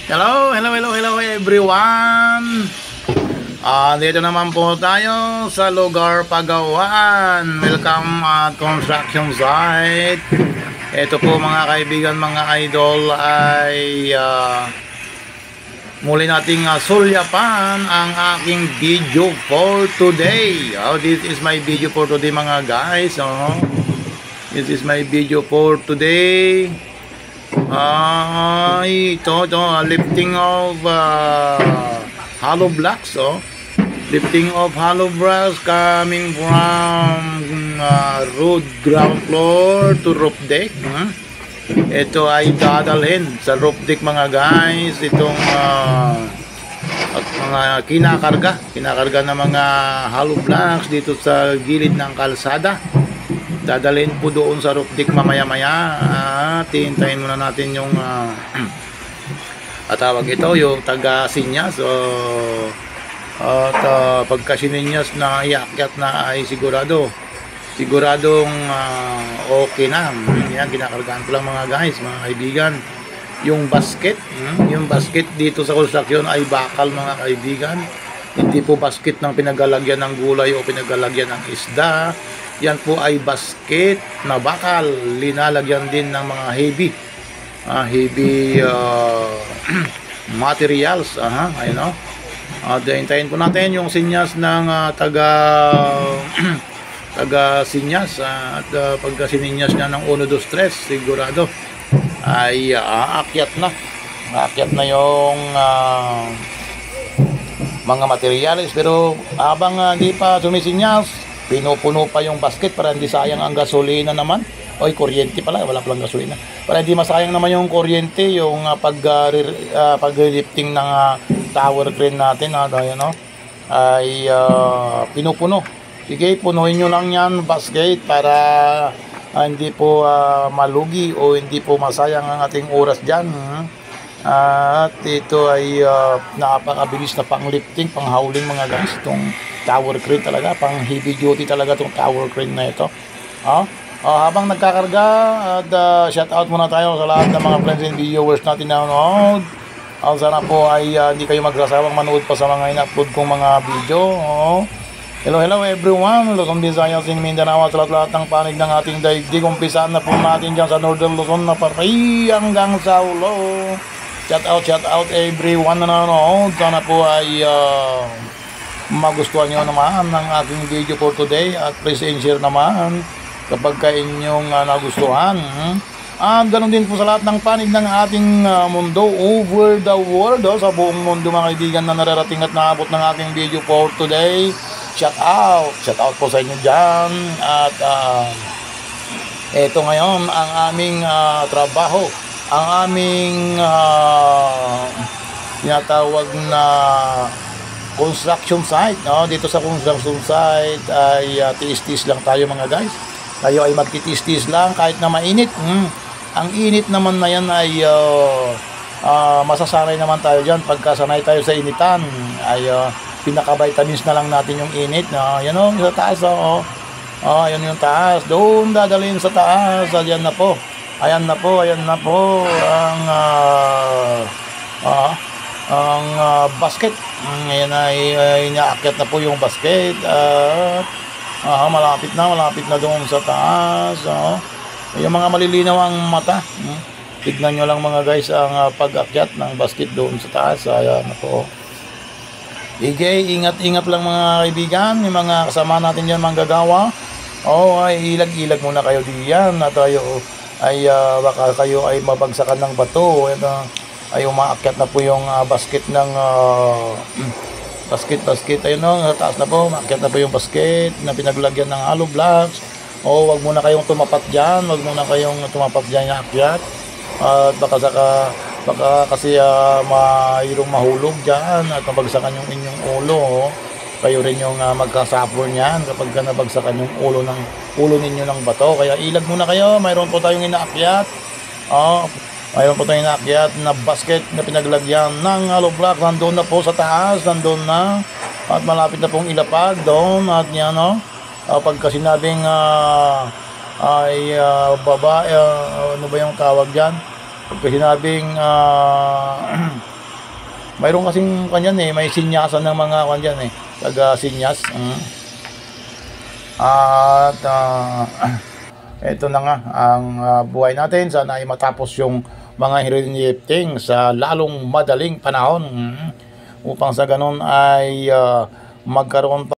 Hello everyone. Dito naman po tayo sa lugar pagawaan. Welcome at construction site. Ito po mga kaibigan, mga idol, ay muli nating sulyapan ang aking video for today. This is my video for today mga guys. This is my video for today. Ito lifting of hollow blocks. Lifting of hollow blocks coming from road ground floor to roof deck. Ito ay dadalhin sa roof deck mga guys. Itong mga kinakarga na mga hollow blocks dito sa gilid ng kalsada. Dadalhin po doon sa roof deck mamaya-maya. Hintayin muna natin yung tawag ito, yung taga-sinyas. Pagka sininyas na iakyat na ay siguradong okay na. Yan, kinakargaan ko lang mga guys, mga kaibigan. Yung basket dito sa construction ay bakal mga kaibigan. Hindi po basket ng pinagalagyan ng gulay o pinagalagyan ng isda. Yan po ay basket na bakal, linalagyan din ng mga heavy materials. Ayun. Hintayin po natin yung sinyas ng taga sinyas, at pagka sininyas niya ng 1, 2, 3 sigurado ay aakyat na yung mga materials. Pero habang hindi pa sumisinyas, pinupuno pa yung basket para hindi sayang ang gasolina naman. Kuryente pala, wala palang gasolina. Para hindi masayang naman yung kuryente, yung pag-lifting ng tower crane natin, ay pinupuno. Sige, punuin nyo lang yan basket para hindi po malugi o hindi po masayang ang ating oras dyan. At ito ay napakabilis na pang-lifting, pang-hauling mga guys. Itong tower crane talaga, pang heavy duty talaga itong tower crane na ito. Habang nagkakarga, at shout out muna tayo sa lahat ng mga friends and viewers natin na nanonood. Sana po ay hindi kayo magsasawang manood pa sa mga ina-upload kong mga video. Hello everyone, Luzon, Visayas, and Mindanao, at lahat ng panig ng ating daigdig. Umpisaan na po natin dyan sa Northern Luzon na pati hanggang sa ulo. Shout out everyone na nanonood. Sana po ay magustuhan nyo naman ng aking video for today, at please and share naman kapag inyong nagustuhan. Ganun din po sa lahat ng panig ng ating mundo over the world, sa buong mundo mga kaibigan na nararating at naabot ng aking video for today. Shout out po sa inyo dyan. At eto ngayon ang aming trabaho, ang aming tinatawag na construction site. Dito sa construction site ay tiis-tiis lang tayo mga guys. Tayo ay magtitis-tiis lang kahit na mainit. Ang init naman na yan ay masasanay naman tayo dyan. Pagka sanay tayo sa initan ay pinaka-vitamins na lang natin yung init. Yan sa taas. Yan yung taas. Doon dadalhin sa taas. Ayan na po ang basket. Ngayon ay inaakyat na po yung basket. Malapit na doon sa taas. Yung mga malilinaw ang mata. Tignan nyo lang mga guys ang pag-akyat ng basket doon sa taas. Ayan na po. Ingat lang mga kaibigan, yung mga kasama natin dyan manggagawa. Ay ilag muna kayo diyan, at tayo ay baka kayo ay mabagsakan ng bato. Ay umaakyat na po yung basket ng basket. Ayun, taas na po, umaakyat na po yung basket na pinaglagyan ng hollow blocks. Wag muna kayong tumapat dyan, yung akyat. At baka kasi mayroong mahulog dyan at mabagsakan yung inyong ulo. Kayo rin yung magkasuffer niyan kapag nabagsakan yung ulo ninyo ng bato. Kaya ilag muna kayo. Mayroon po tayong inaakyat. Mayroon po tayong inaakyat na basket na pinaglagyan ng hollow block. Nandun na po sa taas, nandun na. At malapit na pong ilapag doon. At yan, pagka sinabing baba, ano ba yung tawag dyan? Pagka sinabing Mayroon kasing kanyan may sinyasan ng mga kanyan taga sinyas. At ito na nga ang buhay natin. Sana ay matapos yung mga heavy lifting sa lalong madaling panahon upang sa ganun ay magkaroon pa